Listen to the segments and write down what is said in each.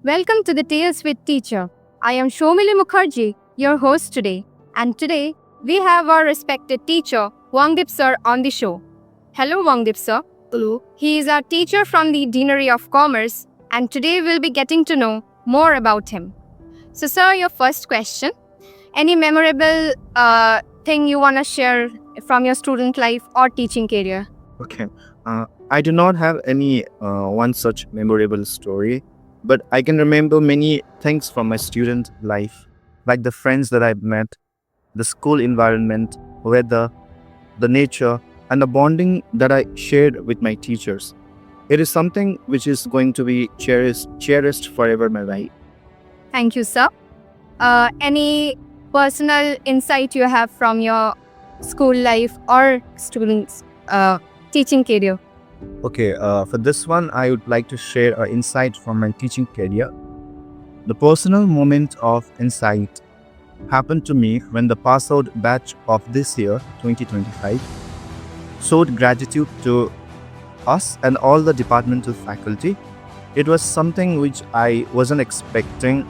Welcome to the Tales with Teacher. I am Shomili Mukherjee, your host today. And today, we have our respected teacher, Wang Dips sir, on the show. Hello, Wang Dips sir. Hello. He is our teacher from the Deanery of Commerce, and today we'll be getting to know more about him. So, sir, your first question. Any memorable thing you want to share from your student life or teaching career? Okay. I do not have any one such memorable story, but I can remember many things from my student life, like the friends that I've met, the school environment, weather, the nature, and the bonding that I shared with my teachers. It is something which is going to be cherished forever, my life. Thank you, sir. Any personal insight you have from your school life or students' teaching career? Okay, for this one, I would like to share an insight from my teaching career. The personal moment of insight happened to me when the pass out batch of this year, 2025, showed gratitude to us and all the departmental faculty. It was something which I wasn't expecting.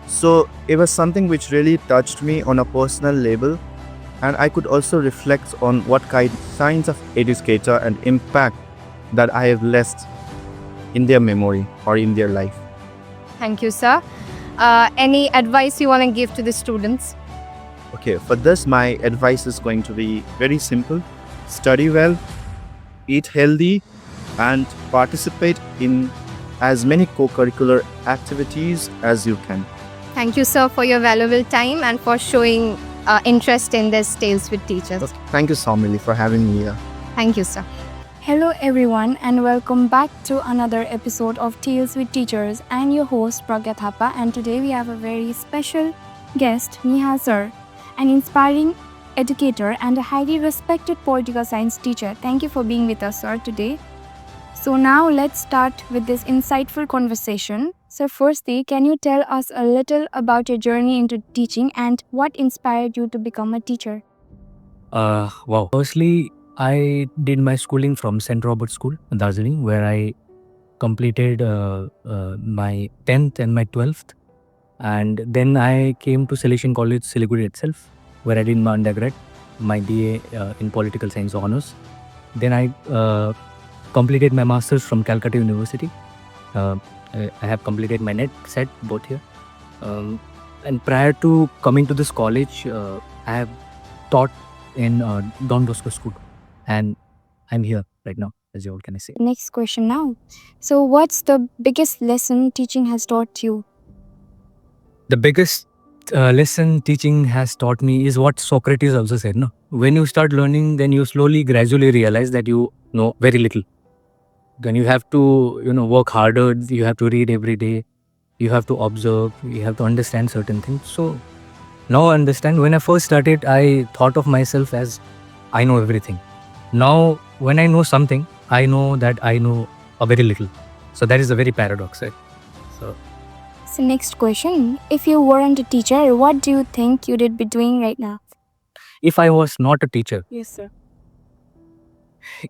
So it was something which really touched me on a personal level, and I could also reflect on what kinds of educator and impact that I have left in their memory or in their life. Thank you, sir. Any advice you want to give to the students? Okay, for this, my advice is going to be very simple. Study well, eat healthy, and participate in as many co-curricular activities as you can. Thank you, sir, for your valuable time and for showing interest in this Tales with Teachers. Thank you, Somili, for having me here. Thank you, sir. Hello everyone and welcome back to another episode of Tales with Teachers. I'm your host Pragya Thapa, and today we have a very special guest, Nihasur, an inspiring educator and a highly respected political science teacher. Thank you for being with us, sir, today. So now let's start with this insightful conversation. So firstly, can you tell us a little about your journey into teaching and what inspired you to become a teacher? Wow. Firstly, I did my schooling from St. Robert School, Darjeeling, where I completed my 10th and my 12th. And then I came to Salesian College Siliguri itself, where I did my undergrad, my BA in Political Science Honours. Then I completed my Masters from Calcutta University. I have completed my NET set both here. And prior to coming to this college, I have taught in Don Bosco School. And I'm here right now, as you all can see. Next question now. So what's the biggest lesson teaching has taught you? The biggest lesson teaching has taught me is what Socrates also said. No, when you start learning, then you slowly, gradually realize that you know very little. Then you have to, work harder. You have to read every day. You have to observe. You have to understand certain things. So now I understand. When I first started, I thought of myself as I know everything. Now, when I know something, I know that I know a very little. So that is a very paradox, right? So next question. If you weren't a teacher, what do you think you did be doing right now? If I was not a teacher, Yes, sir.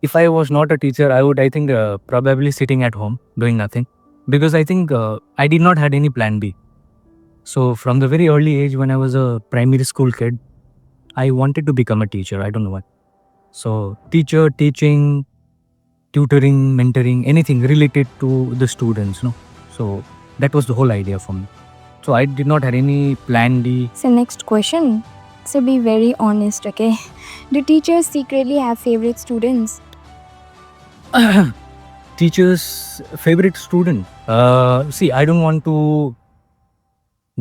If I was not a teacher, I would, probably sitting at home doing nothing, because I think I did not had any plan B. So from the very early age, when I was a primary school kid, I wanted to become a teacher. I don't know why. So teacher, teaching, tutoring, mentoring, anything related to the students. No, so that was the whole idea for me. So I did not have any plan B. So next question. So be very honest, okay? Do teachers secretly have favorite students? Teacher's favorite student. See, I don't want to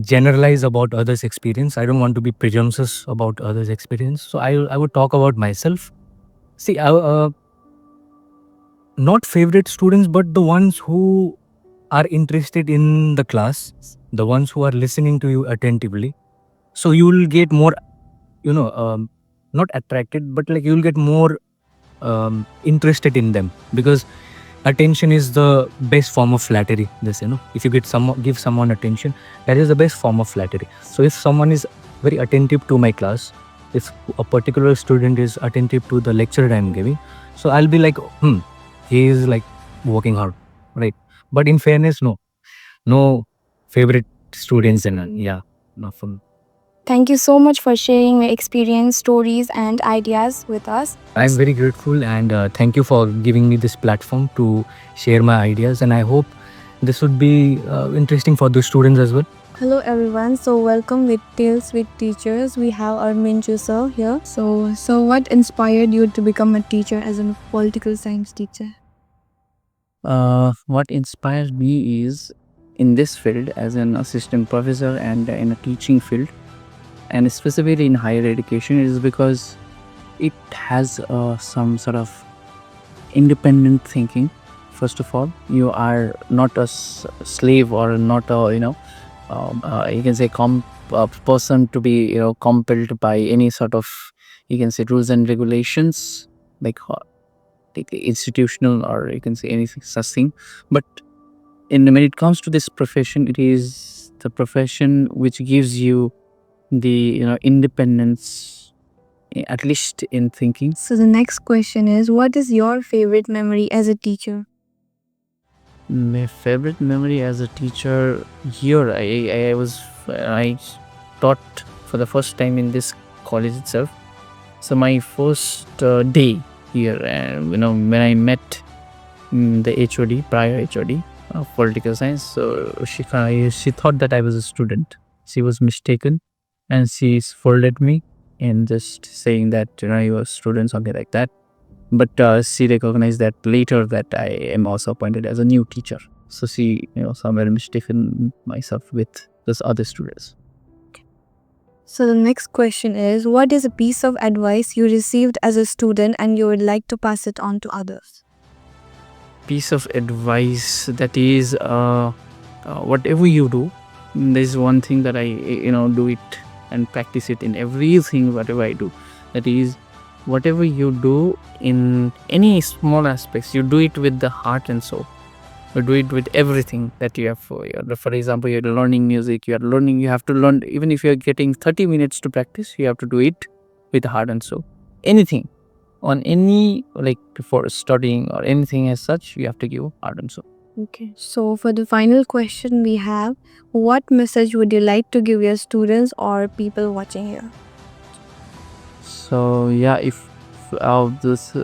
generalize about others' experience. I don't want to be presumptuous about others' experience. So I would talk about myself. See, not favorite students, but the ones who are interested in the class, the ones who are listening to you attentively. So you will get more, not attracted, but like you will get more interested in them, because attention is the best form of flattery. If you give someone attention, that is the best form of flattery. So if someone is very attentive to my class, if a particular student is attentive to the lecture that I'm giving, so I'll be like, he is like working hard, right? But in fairness, no. no favorite students and yeah, not for me. Thank you so much for sharing your experience, stories, and ideas with us. I'm very grateful and thank you for giving me this platform to share my ideas, and I hope this would be interesting for the students as well. Hello everyone. So welcome with Tales with Teachers. We have Armen here. So what inspired you to become a teacher as a political science teacher? What inspired me is in this field as an assistant professor and in a teaching field, and specifically in higher education, is because it has some sort of independent thinking. First of all, you are not a slave or not a you can say person to be compelled by any sort of, you can say, rules and regulations, like institutional, or you can say anything such thing. But when it comes to this profession, it is the profession which gives you the independence, at least in thinking. So the next question is, what is your favorite memory as a teacher? My favorite memory as a teacher, here I taught for the first time in this college itself. So my first day here, when I met the HOD, prior HOD of political science, so she thought that I was a student. She was mistaken, and she scolded me and just saying that you are a student, something like that. But she recognized that later that I am also appointed as a new teacher. So she somewhere mistaken myself with those other students. So the next question is, what is a piece of advice you received as a student and you would like to pass it on to others? Piece of advice, that is whatever you do, there's one thing that I do it and practice it in everything whatever I do. That is, whatever you do in any small aspects, you do it with the heart and soul. You do it with everything that you have. For example, you're learning music, you have to learn, even if you're getting 30 minutes to practice, you have to do it with heart and soul. Anything on any, like for studying or anything as such, you have to give heart and soul. Okay. So for the final question we have, what message would you like to give your students or people watching here? So yeah, if of this,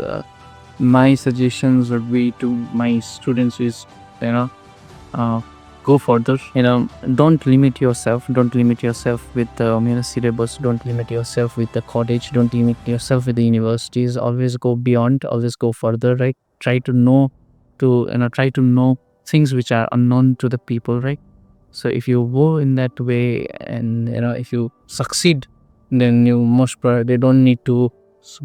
my suggestions would be to my students is, go further. Don't limit yourself. Don't limit yourself with the syllabus. Don't limit yourself with the college. Don't limit yourself with the universities. Always go beyond. Always go further. Right. Try to know things which are unknown to the people. Right. So if you go in that way, and if you succeed, then you most probably they don't need to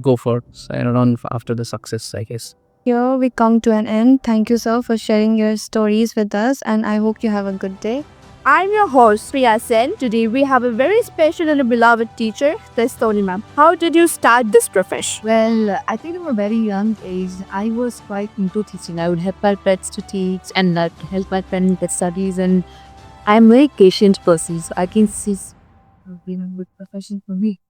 go for run after the success, I guess. Here we come to an end. Thank you, sir, for sharing your stories with us, and I hope you have a good day. I'm your host, Priya Sen. Today we have a very special and a beloved teacher, Tess Toni ma'am. How did you start this profession? Well, I think from a very young age, I was quite into teaching. I would help my pets to teach and help my parents with studies. And I'm a very patient person, so I can see it's been a good profession for me.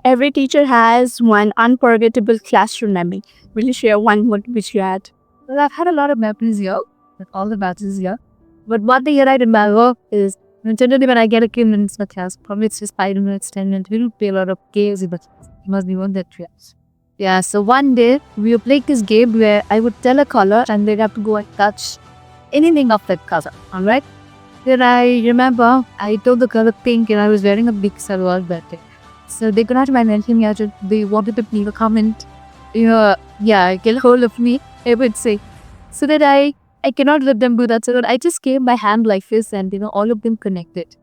Every teacher has one unforgettable classroom memory. Will you share one which you had? Well, I've had a lot of memories here, with all the batches here. But one thing that I remember is, generally when I get a kid in my class, probably it's just 5 minutes, 10 minutes, we don't play a lot of games, but it must be one that years. Yeah, so one day we were playing this game where I would tell a color and they'd have to go and touch anything of that color, alright? Then I remember I told the color pink and I was wearing a big salwar that day. So they could not mention me, they wanted to leave a comment, get hold of me, I would say. So that I cannot let them do that. So I just gave my hand like this and, all of them connected.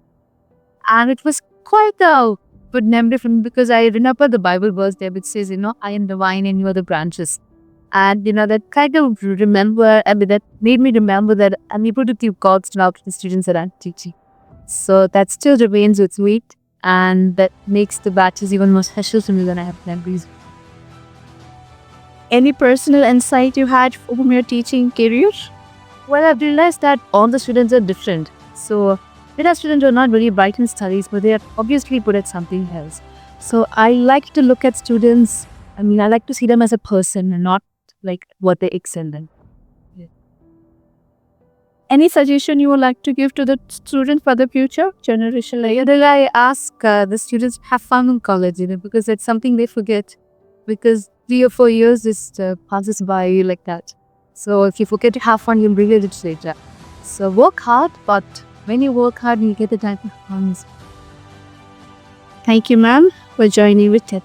And it was quite a good memory from me because I remember the Bible verse there which says, I am the vine and you are the branches. And, that kind of that made me remember that I'm able to give God's love to the students that I'm teaching. So that still remains with me. And that makes the batches even more special to me when I have memories. Any personal insight you had from your teaching career? Well, I've realized that all the students are different. So, there are students who are not very bright in studies, but they are obviously good at something else. So, I like to look at students, I like to see them as a person and not like what they excel in. Any suggestion you would like to give to the students for the future generation? I ask the students to have fun in college, because it's something they forget. Because 3 or 4 years just passes by like that. So if you forget to have fun, you'll regret it later. So work hard, but when you work hard, you get the time for fun. Thank you, ma'am, for joining with it.